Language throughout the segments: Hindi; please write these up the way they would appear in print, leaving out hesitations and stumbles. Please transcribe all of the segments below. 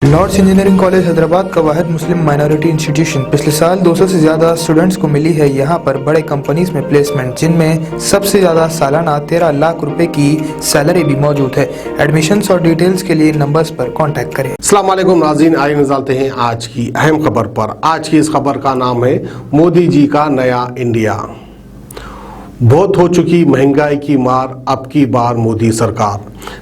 लॉर्ड्स इंजीनियरिंग कॉलेज हैदराबाद का वाहिद मुस्लिम माइनॉरिटी इंस्टीट्यूशन पिछले साल 200 से ज्यादा स्टूडेंट्स को मिली है यहाँ पर बड़े कंपनीज में प्लेसमेंट, जिनमें सबसे ज्यादा सालाना 13 लाख रुपए की सैलरी भी मौजूद है। एडमिशन्स और डिटेल्स के लिए नंबर्स पर कांटेक्ट करें। अस्सलाम वालेकुम नाज़रीन, आइए नज़रते हैं आज की अहम खबर पर। आज की इस खबर का नाम है मोदी जी का नया इंडिया। बहुत हो चुकी महंगाई की मार, अब की बार मोदी सरकार।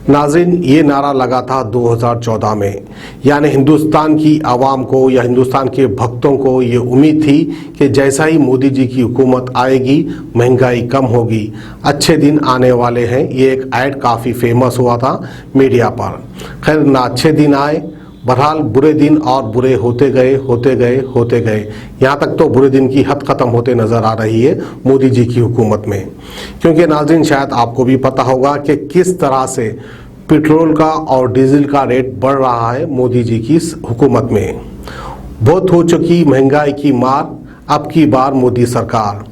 नाज़रीन, ये नारा लगा था 2014 में, यानी हिंदुस्तान की आवाम को या हिंदुस्तान के भक्तों को ये उम्मीद थी कि जैसा ही मोदी जी की हुकूमत आएगी महंगाई कम होगी, अच्छे दिन आने वाले हैं। ये एक ऐड काफ़ी फेमस हुआ था मीडिया पर। खैर ना अच्छे दिन आए, बहरहाल बुरे दिन और बुरे होते गए। यहाँ तक तो बुरे दिन की हद ख़त्म होते नज़र आ रही है मोदी जी की हुकूमत में। क्योंकि नाज़रीन, शायद आपको भी पता होगा कि किस तरह से पेट्रोल का और डीजल का रेट बढ़ रहा है मोदी जी की हुकूमत में। बहुत हो चुकी महंगाई की मार, अब की बार मोदी सरकार।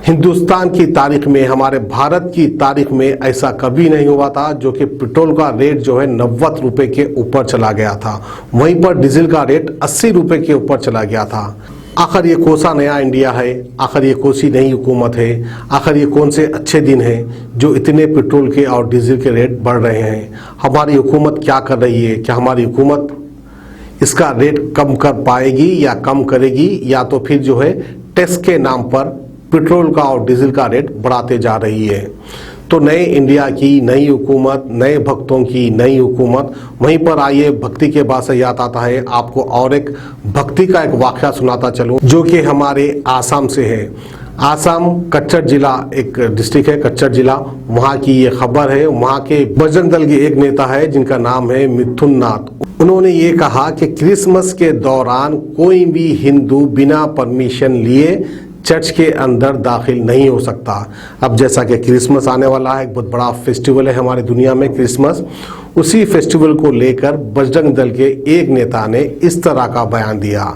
हिंदुस्तान की तारीख में, हमारे भारत की तारीख में ऐसा कभी नहीं हुआ था जो कि पेट्रोल का रेट जो है 90 रुपए के ऊपर चला गया था, वहीं पर डीजल का रेट 80 रुपए के ऊपर चला गया था। आखिर ये कौन सा नया इंडिया है? आखिर ये कौन सी नई हुकूमत है? आखिर ये कौन से अच्छे दिन हैं जो इतने पेट्रोल के और डीजल के रेट बढ़ रहे हैं? हमारी हुकूमत क्या कर रही है? क्या हमारी हुकूमत इसका रेट कम कर पाएगी या कम करेगी, या तो फिर जो है टैक्स के नाम पर पेट्रोल का और डीजल का रेट बढ़ाते जा रही है? तो नए इंडिया की नई हुकूमत, नए भक्तों की नई हुकूमत। वहीं पर आइए भक्ति के बाद से याद आता है आपको और एक भक्ति का एक वाक़या सुनाता चलूं जो कि हमारे आसाम से है। आसाम कच्चर जिला एक डिस्ट्रिक्ट है, कच्चर जिला, वहाँ की ये खबर है। वहाँ के बजरंग दल के एक नेता है जिनका नाम है मिथुन नाथ। उन्होंने ये कहा कि क्रिसमस के दौरान कोई भी हिंदू बिना परमिशन लिए चर्च के अंदर दाखिल नहीं हो सकता। अब जैसा कि क्रिसमस आने वाला है, एक बहुत बड़ा फेस्टिवल है हमारी दुनिया में क्रिसमस, उसी फेस्टिवल को लेकर बजरंग दल के एक नेता ने इस तरह का बयान दिया।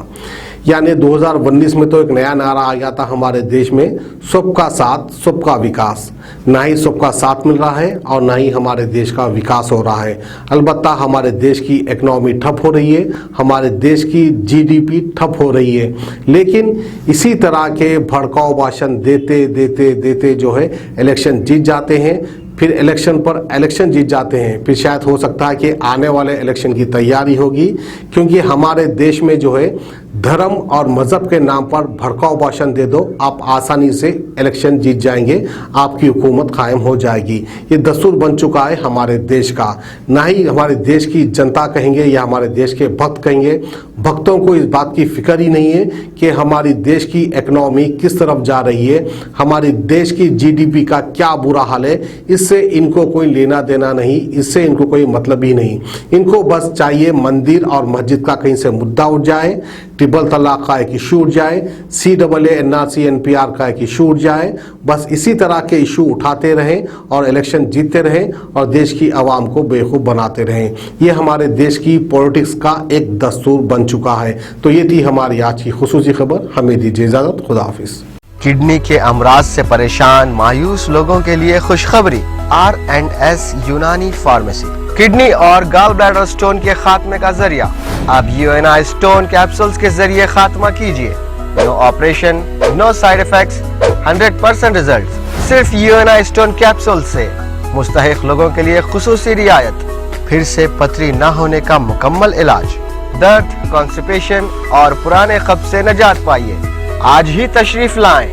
यानी 2019 में तो एक नया नारा आ गया था हमारे देश में, सबका साथ सबका विकास। ना ही सबका साथ मिल रहा है और ना ही हमारे देश का विकास हो रहा है। अलबत्ता हमारे देश की इकनॉमी ठप हो रही है, हमारे देश की जीडीपी ठप हो रही है। लेकिन इसी तरह के भड़काऊ भाषण देते जो है इलेक्शन जीत जाते हैं। फिर इलेक्शन पर इलेक्शन जीत जाते हैं, फिर शायद हो सकता है कि आने वाले इलेक्शन की तैयारी होगी, क्योंकि हमारे देश में जो है धर्म और मज़हब के नाम पर भड़काऊ भाषण दे दो, आप आसानी से इलेक्शन जीत जाएंगे, आपकी हुकूमत कायम हो जाएगी। ये दस्तूर बन चुका है हमारे देश का। ना ही हमारे देश की जनता कहेंगे या हमारे देश के भक्त कहेंगे, भक्तों को इस बात की फिक्र ही नहीं है कि हमारी देश की इकनॉमी किस तरफ जा रही है, हमारी देश की जीडीपी का क्या बुरा हाल है। इससे इनको कोई लेना देना नहीं, इससे इनको कोई मतलब ही नहीं। इनको बस चाहिए मंदिर और मस्जिद का कहीं से मुद्दा उठ जाए, ट्रिपल तलाक का एक इशू उठ जाए, CAA NRC NPR का एक इशू उठ जाए। बस इसी तरह के इशू उठाते रहें और इलेक्शन जीतते रहें और देश की आवाम को बेवकूफ़ बनाते रहें। ये हमारे देश की पॉलिटिक्स का एक दस्तूर बन चुका है। तो ये थी हमारी आज की खुसूसी खबर। हमें दीजिए इजाज़त, खुदा हाफिज़। किडनी के अमराज से परेशान मायूस लोगों के लिए खुशखबरी, R&S यूनानी फार्मेसी किडनी और गॉल ब्लैडर स्टोन के खात्मे का जरिया। अब UNI स्टोन कैप्सूल्स के जरिए खात्मा कीजिए। No operation, no side effects, 100% result. सिर्फ UNI स्टोन कैप्सूल से मुस्तहिक लोगों के लिए खुसूसी रियायत। फिर से पथरी न होने का मुकम्मल इलाज, दर्द, कॉन्स्टिपेशन और पुराने कब्ज से निजात पाइए। आज ही तशरीफ लाएं।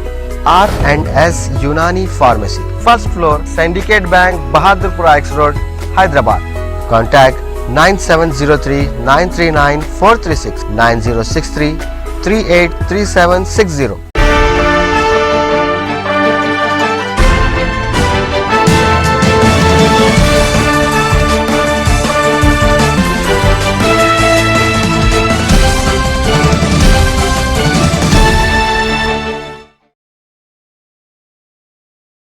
R&S यूनानी pharmacy, first floor, syndicate bank, Bahadurpura X road, Hyderabad. Contact 9703 939 436 9063 383760।